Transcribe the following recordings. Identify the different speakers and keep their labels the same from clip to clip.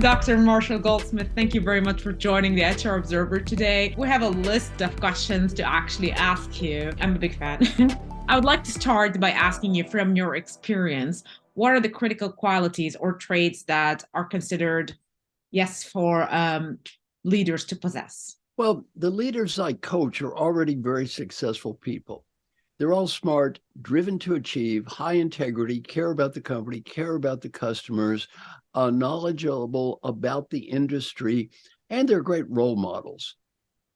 Speaker 1: Dr. Marshall Goldsmith, thank you very much for joining the HR Observer today. We have a list of questions to actually ask you. I'm a big fan. I would like to start by asking you from your experience, what are the critical qualities or traits that are considered, yes, for leaders to possess?
Speaker 2: Well, the leaders I coach are already very successful people. They're all smart, driven to achieve, high integrity, care about the company, care about the customers, knowledgeable about the industry, and they're great role models.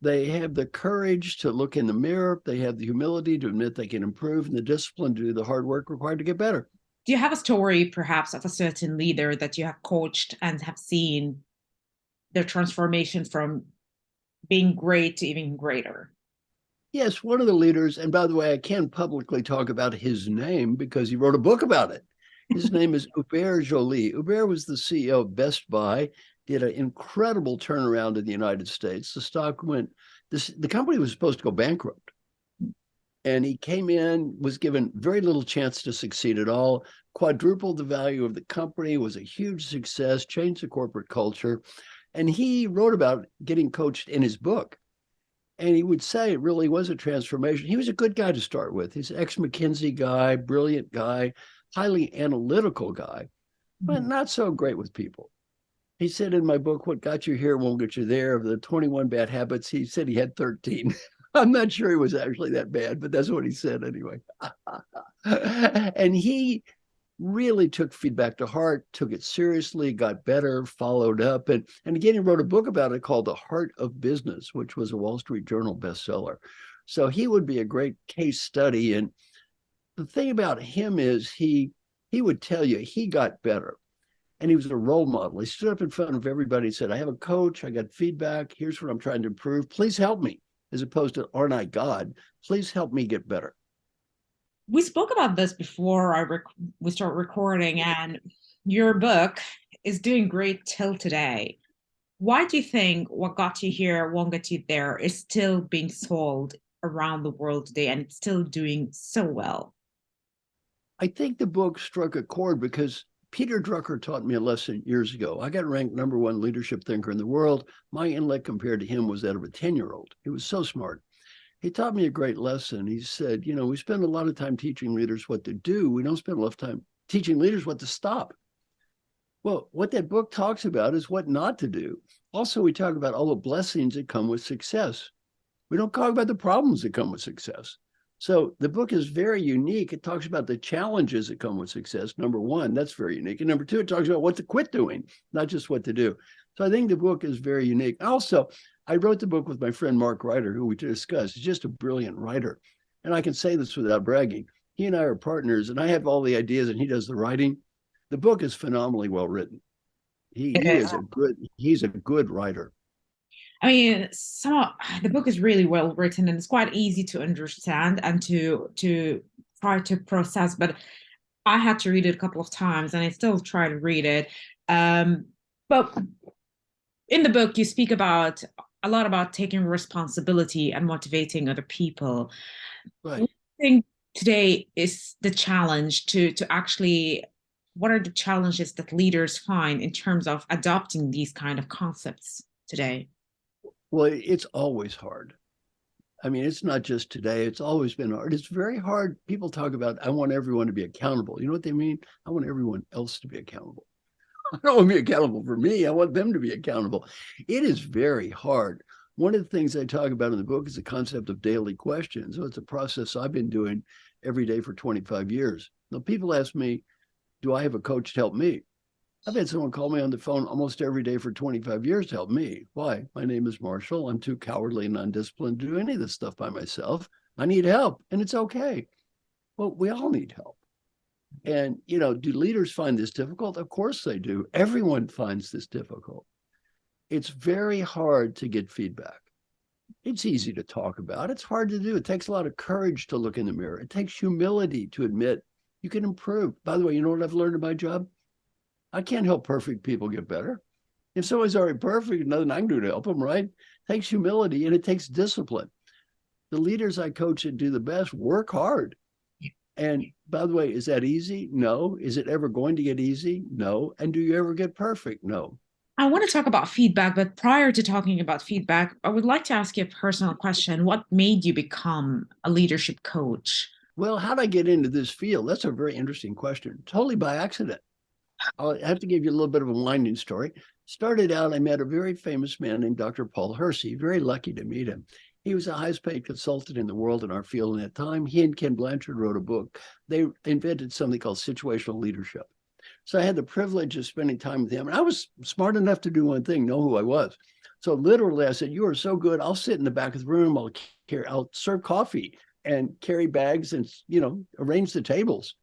Speaker 2: They have the courage to look in the mirror. They have the humility to admit they can improve and the discipline to do the hard work required to get better.
Speaker 1: Do you have a story, perhaps, of a certain leader that you have coached and have seen their transformation from being great to even greater?
Speaker 2: Yes, one of the leaders, and by the way, I can't publicly talk about his name because he wrote a book about it. His name is Hubert Joly. Hubert was the CEO of Best Buy, did an incredible turnaround in the United States. The stock went, the company was supposed to go bankrupt. And he came in, was given very little chance to succeed at all, quadrupled the value of the company, was a huge success, changed the corporate culture. And he wrote about getting coached in his book. And he would say it really was a transformation. He was a good guy to start with. He's an ex-McKinsey guy, brilliant guy, highly analytical guy, but not so great with people. He said in my book, what got you here won't get you there. Of the 21 bad habits, he said he had 13. I'm not sure he was actually that bad, but that's what he said anyway. And he really took feedback to heart, took it seriously, got better, followed up. And again, he wrote a book about it called The Heart of Business, which was a Wall Street Journal bestseller. So he would be a great case study. And the thing about him is he would tell you he got better. And he was a role model. He stood up in front of everybody and said, I have a coach, I got feedback, here's what I'm trying to improve. Please help me, as opposed to, aren't I God? Please help me get better.
Speaker 1: We spoke about this before we start recording, and your book is doing great till today. Why do you think what got you here won't get you there is still being sold around the world today and it's still doing so well?
Speaker 2: I think the book struck a chord because Peter Drucker taught me a lesson years ago. I got ranked #1 leadership thinker in the world. My intellect compared to him was that of a 10-year-old. He was so smart. He taught me a great lesson. He said, we spend a lot of time teaching leaders what to do. We don't spend a lot of time teaching leaders what to stop. Well, what that book talks about is what not to do. Also, we talk about all the blessings that come with success. We don't talk about the problems that come with success. So the book is very unique. It talks about the challenges that come with success. #1, that's very unique. And #2, it talks about what to quit doing, not just what to do. So I think the book is very unique. Also, I wrote the book with my friend Mark Ryder, who we discussed. He's just a brilliant writer. And I can say this without bragging. He and I are partners, and I have all the ideas, and he does the writing. The book is phenomenally well written. He's a good writer.
Speaker 1: I mean, the book is really well written and it's quite easy to understand and to try to process. But I had to read it a couple of times, and I still try to read it. But in the book, you speak about a lot about taking responsibility and motivating other people.
Speaker 2: Right.
Speaker 1: What do you think today is the challenge to actually? What are the challenges that leaders find in terms of adopting these kind of concepts today?
Speaker 2: Well, it's always hard. I mean, it's not just today. It's always been hard. It's very hard. People talk about, I want everyone to be accountable. You know what they mean? I want everyone else to be accountable. I don't want to be accountable for me. I want them to be accountable. It is very hard. One of the things I talk about in the book is the concept of daily questions. So it's a process I've been doing every day for 25 years. Now, people ask me, do I have a coach to help me? I've had someone call me on the phone almost every day for 25 years to help me. Why? My name is Marshall. I'm too cowardly and undisciplined to do any of this stuff by myself. I need help, and it's okay. Well, we all need help. And, do leaders find this difficult? Of course they do. Everyone finds this difficult. It's very hard to get feedback. It's easy to talk about. It's hard to do. It takes a lot of courage to look in the mirror. It takes humility to admit you can improve. By the way, you know what I've learned in my job? I can't help perfect people get better. If someone's already perfect, nothing I can do to help them, right? It takes humility and it takes discipline. The leaders I coach that do the best work hard. And by the way, is that easy? No. Is it ever going to get easy? No. And do you ever get perfect? No.
Speaker 1: I want to talk about feedback, but prior to talking about feedback, I would like to ask you a personal question. What made you become a leadership coach?
Speaker 2: Well, how did I get into this field? That's a very interesting question. Totally by accident. I'll have to give you a little bit of a winding story. Started out, I met a very famous man named Dr. Paul Hersey. Very lucky to meet him. He was the highest paid consultant in the world in our field at that time. He and Ken Blanchard wrote a book. They invented something called situational leadership. So I had the privilege of spending time with him. And I was smart enough to do one thing, know who I was. So literally I said, you are so good. I'll sit in the back of the room. I'll serve coffee and carry bags and, arrange the tables.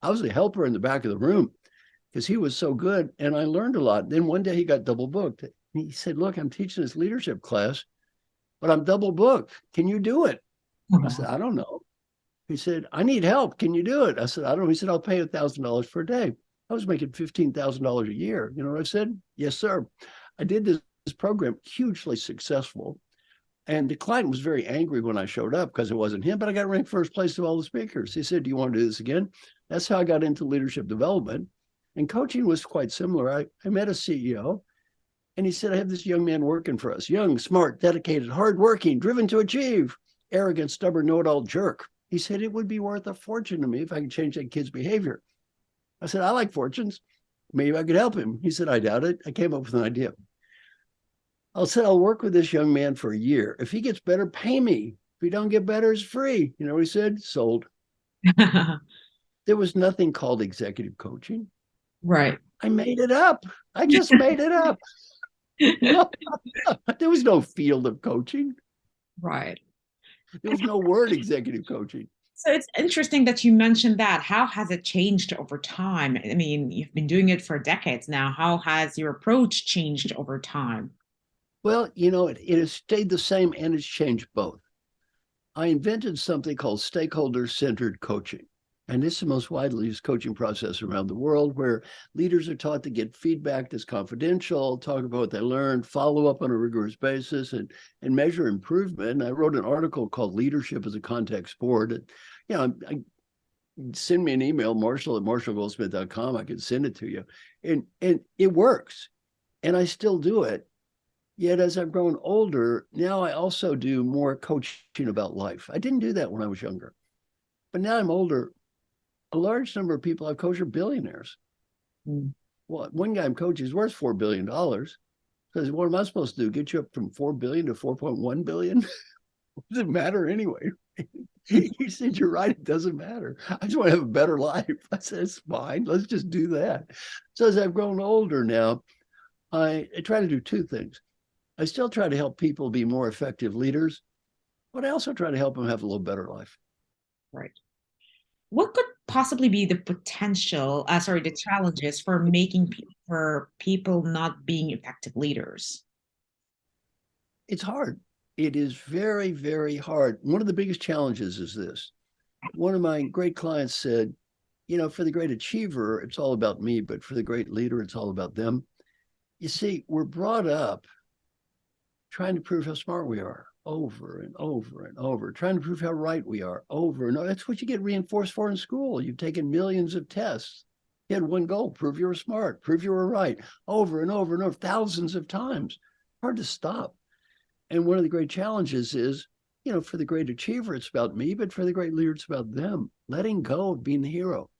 Speaker 2: I was a helper in the back of the room because he was so good. And I learned a lot. Then one day he got double booked. He said, look, I'm teaching this leadership class, but I'm double booked. Can you do it? I said, I don't know. He said, I need help. Can you do it? I said, I don't know. He said, I'll pay $1,000 per day. I was making $15,000 a year. You know what I said? Yes, sir. I did this program, hugely successful. And the client was very angry when I showed up because it wasn't him, but I got ranked first place of all the speakers. He said, do you want to do this again? That's how I got into leadership development. And coaching was quite similar. I met a CEO and he said, I have this young man working for us, young, smart, dedicated, hardworking, driven to achieve, arrogant, stubborn, know-it-all jerk. He said, it would be worth a fortune to me if I could change that kid's behavior. I said, I like fortunes. Maybe I could help him. He said, I doubt it. I came up with an idea. I said, I'll work with this young man for a year. If he gets better, pay me. If he don't get better, it's free. You know what he said? Sold. There was nothing called executive coaching.
Speaker 1: Right.
Speaker 2: I made it up. I just made it up. There was no field of coaching.
Speaker 1: Right.
Speaker 2: There was no word executive coaching.
Speaker 1: So it's interesting that you mentioned that. How has it changed over time? I mean, you've been doing it for decades now. How has your approach changed over time?
Speaker 2: Well, it has stayed the same and it's changed both. I invented something called stakeholder-centered coaching. And it's the most widely used coaching process around the world where leaders are taught to get feedback that's confidential, talk about what they learned, follow up on a rigorous basis, and measure improvement. And I wrote an article called Leadership as a Contact Sport. And, send me an email, marshall@marshallgoldsmith.com. I can send it to you. And it works. And I still do it. Yet as I've grown older, now I also do more coaching about life. I didn't do that when I was younger. But now I'm older. A large number of people I coach are billionaires. Well, one guy I'm coaching is worth $4 billion. Says, what am I supposed to do? Get you up from 4 billion to 4.1 billion? Does it matter anyway? He said, you're right. It doesn't matter. I just want to have a better life. I said, it's fine. Let's just do that. So as I've grown older now, I try to do two things. I still try to help people be more effective leaders, but I also try to help them have a little better life.
Speaker 1: Right. What could possibly be the the challenges for for people not being effective leaders?
Speaker 2: It's hard. It is very, very hard. One of the biggest challenges is this. One of my great clients said, for the great achiever, it's all about me, but for the great leader, it's all about them. You see, we're brought up trying to prove how smart we are over and over and over, trying to prove how right we are over and over. That's what you get reinforced for in school. You've taken millions of tests. You had one goal, prove you were smart, prove you were right, over and over and over, thousands of times. Hard to stop. And one of the great challenges is, for the great achiever, it's about me, but for the great leader, it's about them. Letting go of being the hero,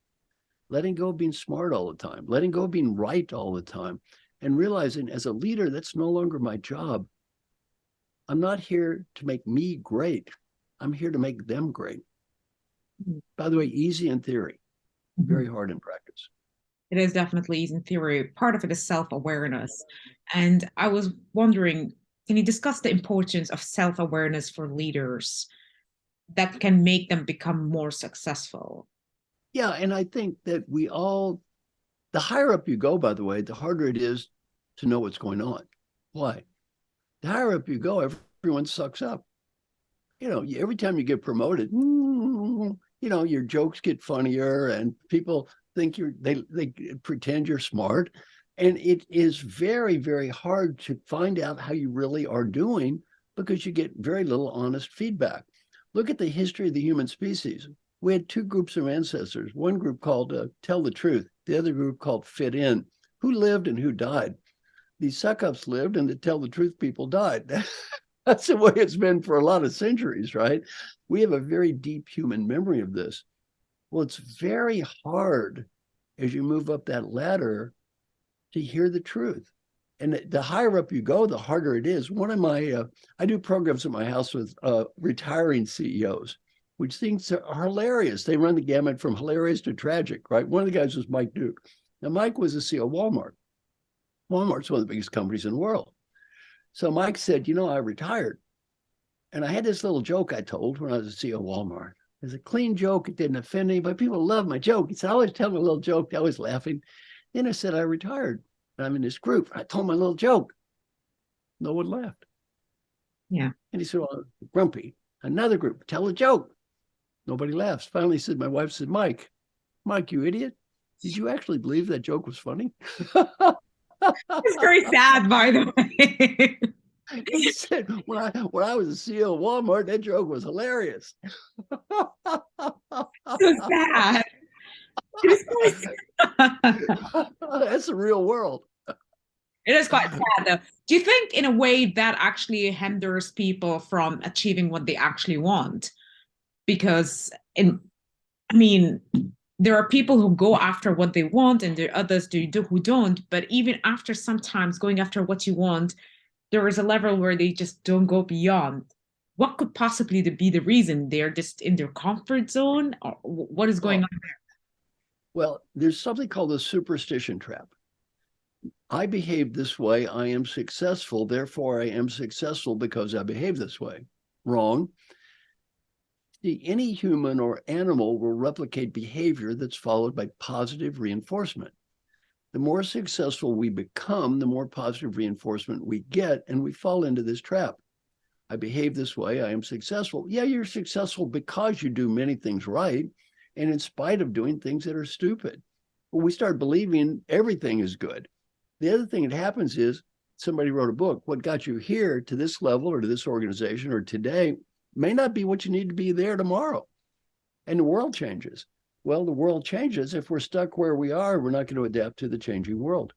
Speaker 2: letting go of being smart all the time, letting go of being right all the time, and realizing as a leader, that's no longer my job. I'm not here to make me great. I'm here to make them great. By the way, easy in theory, very hard in practice.
Speaker 1: It is definitely easy in theory. Part of it is self-awareness. And I was wondering, can you discuss the importance of self-awareness for leaders that can make them become more successful?
Speaker 2: Yeah, and I think that the higher up you go, by the way, the harder it is to know what's going on. Why? The higher up you go, everyone sucks up. Every time you get promoted, your jokes get funnier and people think they pretend you're smart. And it is very, very hard to find out how you really are doing because you get very little honest feedback. Look at the history of the human species. We had two groups of ancestors, one group called Tell the Truth, the other group called Fit In. Who lived and who died? these suck-ups lived, and to tell the truth, people died. That's the way it's been for a lot of centuries, right? We have a very deep human memory of this. Well, it's very hard as you move up that ladder to hear the truth. And the higher up you go, the harder it is. One of my, I do programs at my house with retiring CEOs, which things are hilarious. They run the gamut from hilarious to tragic, right? One of the guys was Mike Duke. Now, Mike was the CEO of Walmart. Walmart's one of the biggest companies in the world. So Mike said, I retired. And I had this little joke I told when I was the CEO of Walmart. It was a clean joke. It didn't offend anybody. People love my joke. He said, I always tell me a little joke. They're always laughing. Then I said, I retired. And I'm in this group. I told my little joke. No one laughed.
Speaker 1: Yeah.
Speaker 2: And he said, well, grumpy. Another group, tell a joke. Nobody laughs. Finally said, my wife said, Mike, you idiot. Did you actually believe that joke was funny?
Speaker 1: It's very sad, by the way.
Speaker 2: He said, when I was the CEO of Walmart, that joke was hilarious.
Speaker 1: So sad. It is quite sad.
Speaker 2: That's the real world.
Speaker 1: It is quite sad, though. Do you think, in a way, that actually hinders people from achieving what they actually want? Because, there are people who go after what they want, and there are others who don't. But even after sometimes going after what you want, there is a level where they just don't go beyond. What could possibly be the reason? They're just in their comfort zone? Or what is going on there?
Speaker 2: Well, there's something called the superstition trap. I behave this way, I am successful, therefore I am successful because I behave this way. Wrong. See, any human or animal will replicate behavior that's followed by positive reinforcement. The more successful we become, the more positive reinforcement we get, and we fall into this trap. I behave this way, I am successful. Yeah, you're successful because you do many things right, and in spite of doing things that are stupid. When we start believing everything is good, the other thing that happens is somebody wrote a book. What got you here to this level or to this organization or today may not be what you need to be there tomorrow. And the world changes. Well, the world changes. If we're stuck where we are, we're not going to adapt to the changing world.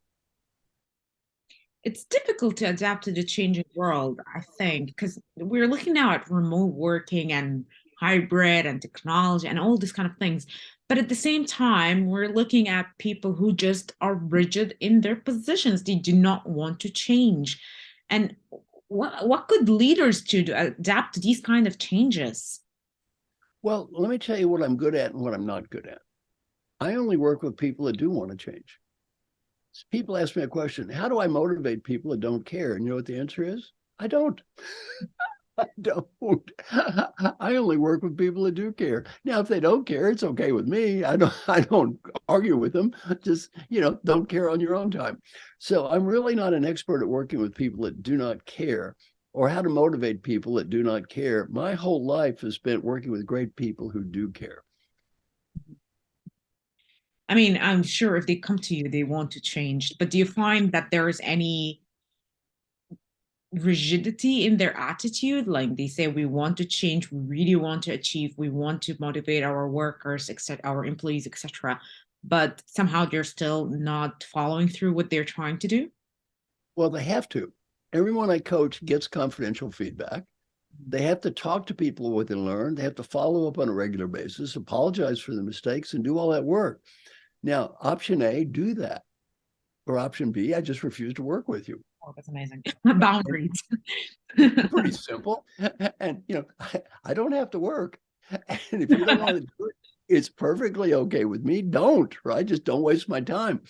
Speaker 1: It's difficult to adapt to the changing world, I think, because we're looking now at remote working and hybrid and technology and all these kind of things. But at the same time, we're looking at people who just are rigid in their positions. They do not want to change. And what could leaders do to adapt to these kind of changes?
Speaker 2: Well, let me tell you what I'm good at and what I'm not good at. I only work with people that do want to change. People ask me a question, how do I motivate people that don't care? And you know what the answer is? I don't. I don't. I only work with people that do care. Now, if they don't care, it's okay with me. I don't argue with them. Just, don't care on your own time. So I'm really not an expert at working with people that do not care or how to motivate people that do not care. My whole life is spent working with great people who do care.
Speaker 1: I'm sure if they come to you, they want to change. But do you find that there is any rigidity in their attitude? Like they say, we want to change, we really want to achieve, we want to motivate our workers, etc., our employees, etc. But somehow they're still not following through what they're trying to do?
Speaker 2: Well, they have to. Everyone I coach gets confidential feedback. They have to talk to people what they learn. They have to follow up on a regular basis, apologize for the mistakes, and do all that work. Now, option A, do that. Or option B, I just refuse to work with you.
Speaker 1: Oh, that's amazing. Boundaries.
Speaker 2: Pretty simple. And, I don't have to work. And if you don't want to do it, it's perfectly okay with me. Don't, right? Just don't waste my time.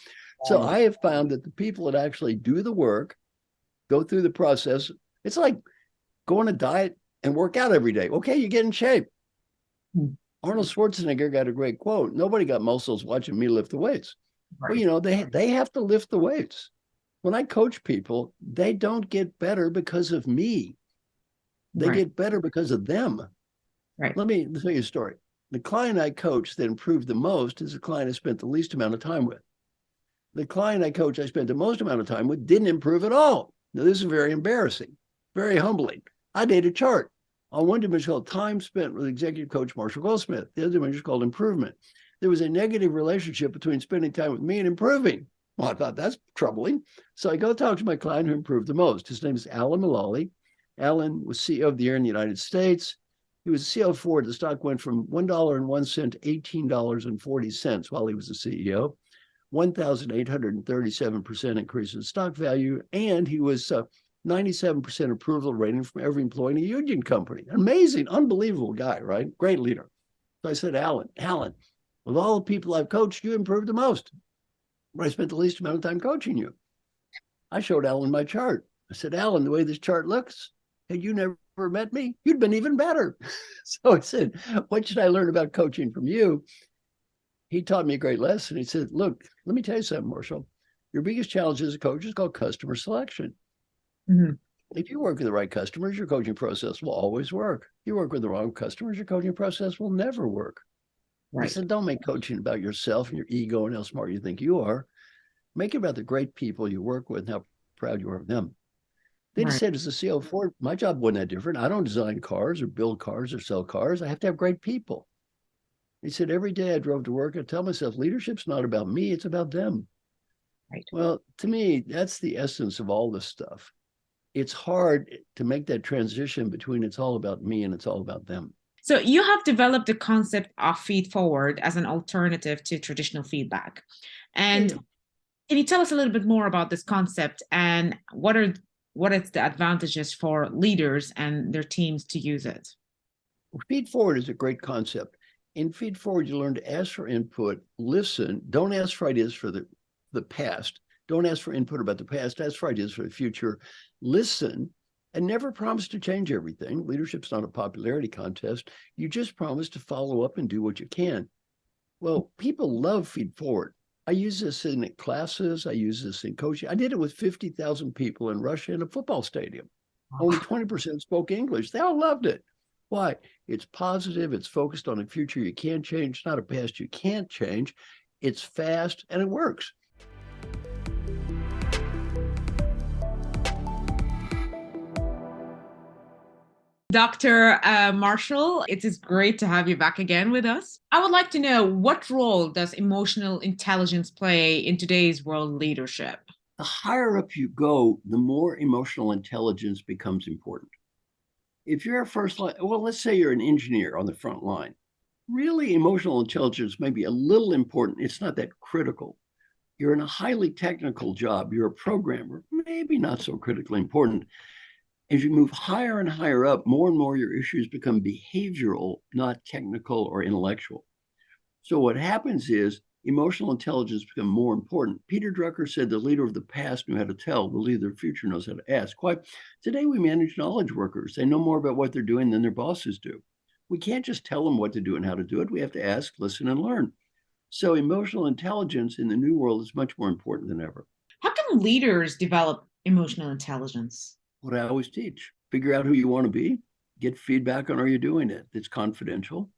Speaker 2: So I have found that the people that actually do the work, go through the process, it's like go on a diet and work out every day. Okay, you get in shape. Arnold Schwarzenegger got a great quote. Nobody got muscles watching me lift the weights. Right. Well, they have to lift the weights. When I coach people, they don't get better because of me. They get better because of them.
Speaker 1: Right.
Speaker 2: Let me tell you a story. The client I coach that improved the most is the client I spent the least amount of time with. The client I coach I spent the most amount of time with didn't improve at all. Now, this is very embarrassing, very humbling. I did a chart. On one dimension called time spent with executive coach Marshall Goldsmith. The other dimension is called improvement. There was a negative relationship between spending time with me and improving. Well, I thought that's troubling. So I go talk to my client who improved the most. His name is Alan Mullally. Alan was CEO of the year in the United States. He was CEO of Ford. The stock went from $1.01 to $18.40 while he was the CEO. 1,837% increase in stock value. And he was 97% approval rating from every employee in a union company. Amazing, unbelievable guy, right? Great leader. So I said, Alan, with all the people I've coached, you improved the most. But I spent the least amount of time coaching you. I showed Alan my chart. I said, Alan, the way this chart looks, had you never met me, you'd been even better. So I said, what should I learn about coaching from you? He taught me a great lesson. He said, look, let me tell you something, Marshall. Your biggest challenge as a coach is called customer selection. Mm-hmm. If you work with the right customers, your coaching process will always work. If you work with the wrong customers, your coaching process will never work. Right. I said, don't make coaching about yourself and your ego and how smart you think you are. Make it about the great people you work with and how proud you are of them. Then he said, as the CEO of Ford, my job wasn't that different. I don't design cars or build cars or sell cars. I have to have great people. He said, every day I drove to work, I tell myself, leadership's not about me, it's about them. Right. Well, to me, that's the essence of all this stuff. It's hard to make that transition between it's all about me and it's all about them.
Speaker 1: So you have developed the concept of feed forward as an alternative to traditional feedback. And can you tell us a little bit more about this concept and what is the advantages for leaders and their teams to use it?
Speaker 2: Well, feed forward is a great concept. In feed forward, you learn to ask for input, listen, don't ask for ideas for the past. Don't ask for input about the past, ask for ideas for the future. Listen, and never promise to change everything. Leadership's not a popularity contest. You just promise to follow up and do what you can. Well, people love feed forward. I use this in classes. I use this in coaching. I did it with 50,000 people in Russia in a football stadium. Only 20% spoke English. They all loved it. Why? It's positive. It's focused on a future you can change, not a past you can't change. It's fast and it works.
Speaker 1: Dr. Marshall, it is great to have you back again with us. I would like to know, what role does emotional intelligence play in today's world leadership?
Speaker 2: The higher up you go, the more emotional intelligence becomes important. If you're a first line, well, let's say you're an engineer on the front line, really emotional intelligence may be a little important. It's not that critical. You're in a highly technical job. You're a programmer, maybe not so critically important. As you move higher and higher up, more and more your issues become behavioral, not technical or intellectual. So what happens is emotional intelligence becomes more important. Peter Drucker said the leader of the past knew how to tell, the leader of the future knows how to ask. Why? Today we manage knowledge workers. They know more about what they're doing than their bosses do. We can't just tell them what to do and how to do it. We have to ask, listen, and learn. So emotional intelligence in the new world is much more important than ever.
Speaker 1: How can leaders develop emotional intelligence?
Speaker 2: What I always teach, figure out who you want to be, get feedback on how you're doing it. It's confidential.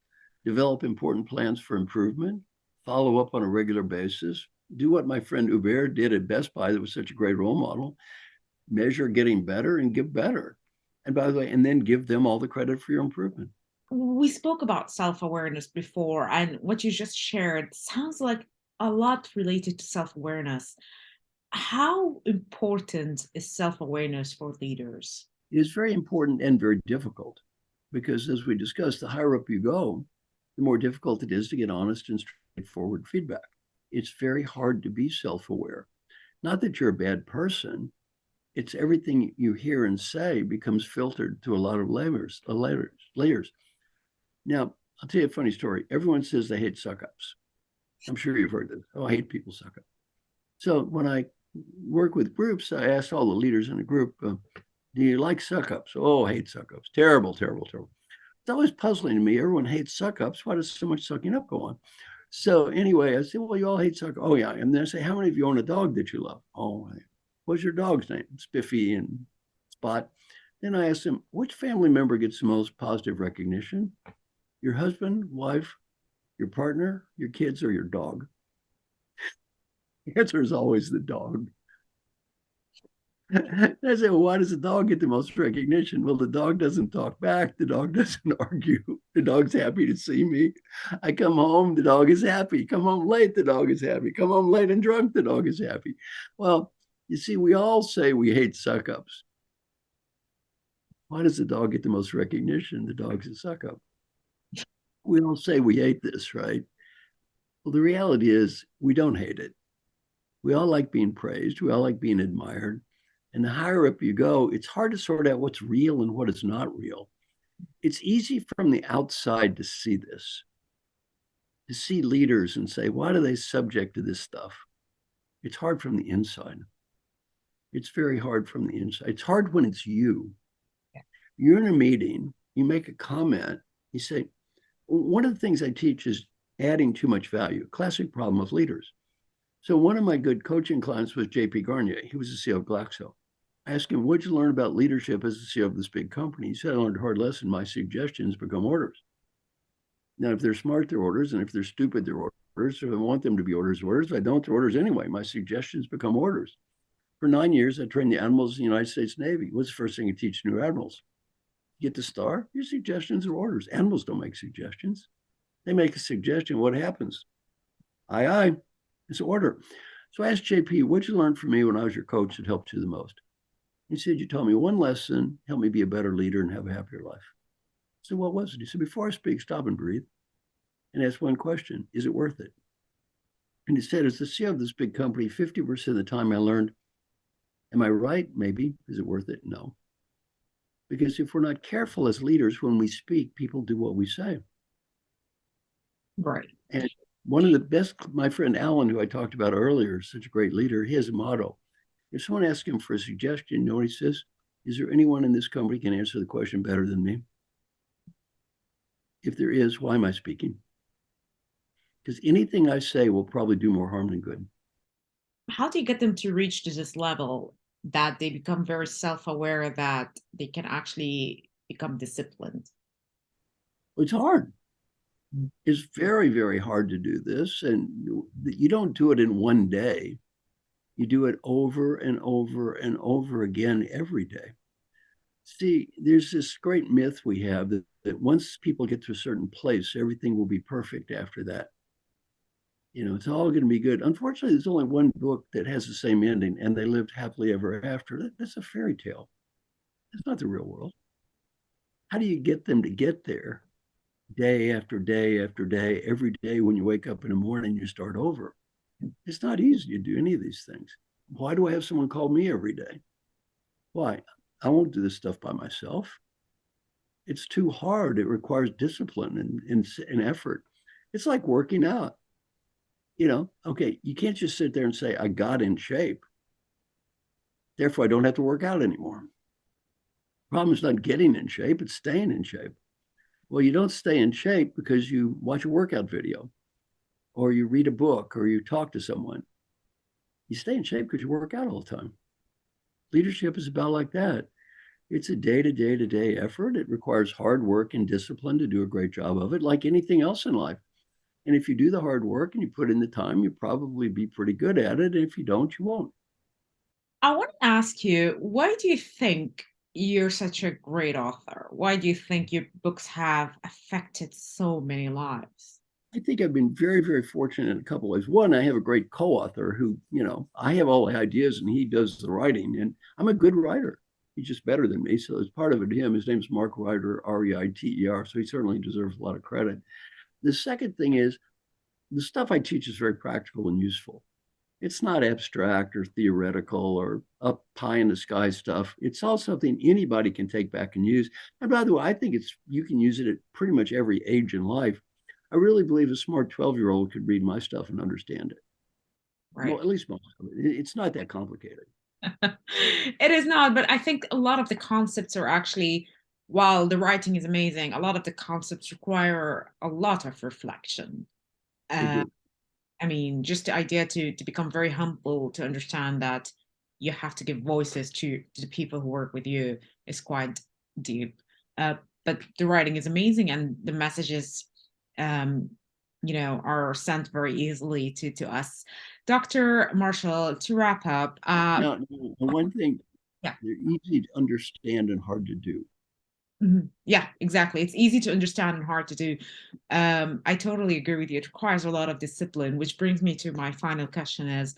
Speaker 2: Develop important plans for improvement, follow up on a regular basis, do what my friend Hubert did at Best Buy that was such a great role model, measure getting better and give better. And by the way, and then give them all the credit for your improvement.
Speaker 1: We spoke about self-awareness before, and what you just shared sounds like a lot related to self-awareness. How important is self-awareness for leaders?
Speaker 2: It is very important and very difficult because, as we discussed, the higher up you go, the more difficult it is to get honest and straightforward feedback. It's very hard to be self-aware. Not that you're a bad person. It's everything you hear and say becomes filtered to a lot of layers. Now, I'll tell you a funny story. Everyone says they hate suck-ups. I'm sure you've heard this. Oh, I hate people suck up. So when I work with groups, I ask all the leaders in the group, do you like suck-ups? Oh, I hate suck-ups. Terrible, terrible, terrible. It's always puzzling to me. Everyone hates suck-ups. Why does so much sucking up go on? So anyway, I say, well, you all hate suck-ups. Oh, yeah. And then I say, how many of you own a dog that you love? Oh, what's your dog's name? Spiffy and Spot. Then I ask them, which family member gets the most positive recognition? Your husband, wife, your partner, your kids, or your dog? The answer is always the dog. I said, well, why does the dog get the most recognition? Well, the dog doesn't talk back. The dog doesn't argue. The dog's happy to see me. I come home, the dog is happy. Come home late, the dog is happy. Come home late and drunk, the dog is happy. Well, you see, we all say we hate suck ups. Why does the dog get the most recognition? The dog's a suck up. We all say we hate this, right? Well, the reality is we don't hate it. We all like being praised. We all like being admired. And the higher up you go, it's hard to sort out what's real and what is not real. It's easy from the outside to see this, to see leaders and say, why are they subject to this stuff? It's hard from the inside. It's very hard from the inside. It's hard when it's you. You're in a meeting, you make a comment, you say, one of the things I teach is adding too much value, classic problem of leaders. So one of my good coaching clients was JP Garnier. He was the CEO of Glaxo. I asked him, what'd you learn about leadership as the CEO of this big company? He said, I learned a hard lesson. My suggestions become orders. Now, if they're smart, they're orders. And if they're stupid, they're orders. So if I want them to be orders, orders. If I don't, they're orders anyway. My suggestions become orders. For 9 years, I trained the admirals in the United States Navy. What's the first thing you teach new admirals? You get the star, your suggestions are orders. Animals don't make suggestions. They make a suggestion. What happens? Aye, aye. It's an order. So I asked JP, what'd you learn from me when I was your coach that helped you the most? He said, you taught me one lesson, help me be a better leader and have a happier life. I said, what was it? He said, before I speak, stop and breathe and ask one question. Is it worth it? And he said, as the CEO of this big company, 50% of the time I learned, am I right? Maybe. Is it worth it? No. Because if we're not careful as leaders, when we speak, people do what we say.
Speaker 1: Right.
Speaker 2: And one of the best, my friend Alan, who I talked about earlier, is such a great leader. He has a motto. If someone asks him for a suggestion, you know what he says? Is there anyone in this company can answer the question better than me? If there is, why am I speaking? Because anything I say will probably do more harm than good.
Speaker 1: How do you get them to reach to this level that they become very self-aware that they can actually become disciplined?
Speaker 2: It's hard. It's very, very hard to do this. And you don't do it in one day. You do it over and over and over again every day. See, there's this great myth we have that once people get to a certain place, everything will be perfect after that. You know, it's all going to be good. Unfortunately, there's only one book that has the same ending, and they lived happily ever after. That's a fairy tale. It's not the real world. How do you get them to get there day after day after day, every day when you wake up in the morning, you start over? It's not easy to do any of these things. Why do I have someone call me every day? Why? I won't do this stuff by myself. It's too hard. It requires discipline and effort. It's like working out. You know, okay, you can't just sit there and say, I got in shape. Therefore, I don't have to work out anymore. Problem is not getting in shape, it's staying in shape. Well, you don't stay in shape because you watch a workout video or you read a book or you talk to someone. You stay in shape because you work out all the time. Leadership is about like that. It's a day-to-day effort. It requires hard work and discipline to do a great job of it, like anything else in life. And if you do the hard work and you put in the time, you'll probably be pretty good at it. And if you don't, you won't.
Speaker 1: I want to ask you, why do you think you're such a great author? Why do you think your books have affected so many lives?
Speaker 2: I think I've been very, very fortunate in a couple of ways. One, I have a great co-author who, you know, I have all the ideas and he does the writing, and I'm a good writer. He's just better than me. So as part of it, him, his name's Mark Reiter, Reiter. So he certainly deserves a lot of credit. The second thing is the stuff I teach is very practical and useful. It's not abstract or theoretical or up high in the sky stuff. It's all something anybody can take back and use. And by the way, I think you can use it at pretty much every age in life. I really believe a smart 12-year-old could read my stuff and understand it.
Speaker 1: Right.
Speaker 2: Well, at least most of it. It's not that complicated.
Speaker 1: It is not, but I think a lot of the concepts are actually, while the writing is amazing, a lot of the concepts require a lot of reflection.
Speaker 2: They
Speaker 1: Uh,
Speaker 2: do.
Speaker 1: I mean, just the idea to become very humble, to understand that you have to give voices to the people who work with you is quite deep. But the writing is amazing, and the messages, um, are sent very easily to us. Dr. Marshall, to wrap up,
Speaker 2: Now, one thing
Speaker 1: Yeah.
Speaker 2: They're easy to understand and hard to do.
Speaker 1: Yeah, exactly. It's easy to understand and hard to do. I totally agree with you. It requires a lot of discipline, which brings me to my final question is,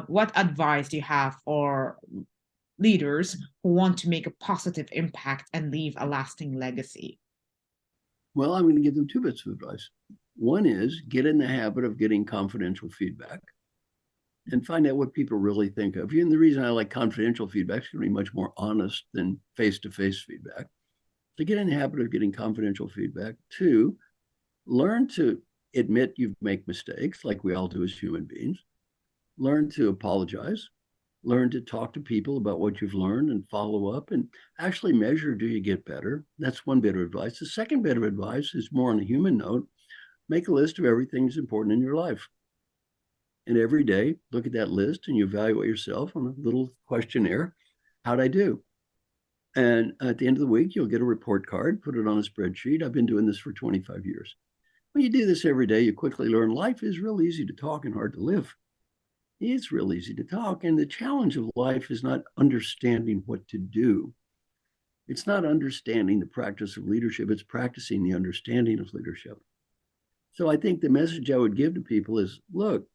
Speaker 1: what advice do you have for leaders who want to make a positive impact and leave a lasting legacy?
Speaker 2: Well, I'm going to give them two bits of advice. One is get in the habit of getting confidential feedback and find out what people really think of you. And the reason I like confidential feedback is going to be much more honest than face-to-face feedback. So get in the habit of getting confidential feedback. Two, learn to admit you make mistakes, like we all do as human beings. Learn to apologize. Learn to talk to people about what you've learned and follow up and actually measure, do you get better? That's one bit of advice. The second bit of advice is more on a human note. Make a list of everything that's important in your life. And every day, look at that list and you evaluate yourself on a little questionnaire. How'd I do? And at the end of the week, you'll get a report card, put it on a spreadsheet. I've been doing this for 25 years. When you do this every day, you quickly learn life is real easy to talk and hard to live. It's real easy to talk. And the challenge of life is not understanding what to do. It's not understanding the practice of leadership. It's practicing the understanding of leadership. So I think the message I would give to people is, look,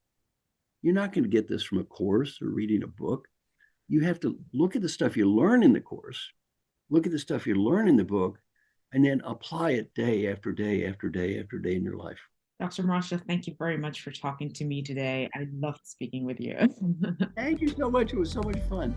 Speaker 2: you're not going to get this from a course or reading a book. You have to look at the stuff you learn in the course, look at the stuff you learn in the book, and then apply it day after day after day after day in your life.
Speaker 1: Dr. Marshall, thank you very much for talking to me today. I loved speaking with you.
Speaker 2: Thank you so much. It was so much fun.